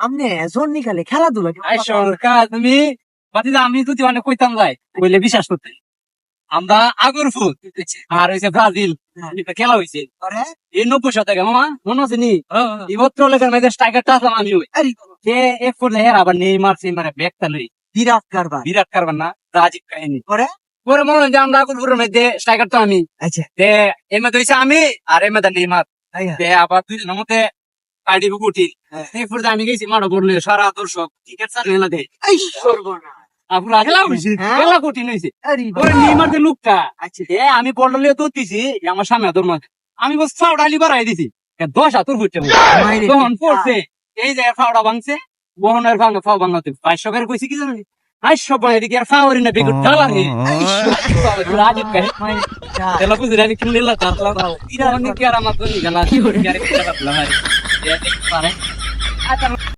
আপনি জন্নি খালি খেলাধুলা সরকার তুমি আমি যদি অনেক কইতাম যাই বললে বিশ্বাস করতে আমরা আগর ফুল আর হয়েছে ব্রাজিল খেলা হয়েছে এই 90 শতকে মামা মনে আছে নি ইবত্র লেখার মেয়েদের স্ট্রাইকারটা আসলাম আমি ওই এক ফুটে হের আবার নেইমার সেইমারে ব্যাগটা লই বিরাট কারবার না রাজীব কাহিনী পরে মনে হয় যে আমরা আগর ফুলের মধ্যে স্ট্রাইকার তো আমি আচ্ছা এর মধ্যে হয়েছে আমি আর এর মধ্যে নেইমার আবার দুইজনের মধ্যে পার্টি বুকুটি এই ফুটে আমি গেছি মাঠে পড়লে সারা দর্শক ক্রিকেট চাল মেলা দেয় খেলা কঠিন হয়েছে নেইমার যে লোকটা আমি বলটা লিয়ে দৌড়তেছি আমার সামনে তোর মাঝে আমি বস ফাউডা আলি বাড়াই দিছি 10 হাতুর ফুটছে তখন পড়ছে এই যে ফাউডা ভাঙছে বহনের ভাঙে ফাও ভাঙাতে 500 করে কইছি কি জানি 500 বানাই দিকে আর ফাউরি না বেগুন ঢালা রে রাজীব কাহিনী তেলা বুঝি রানি কিনলে তারলা ইরা অনেক কি আর আমার জন্য গেলা কি করে কি আর পারে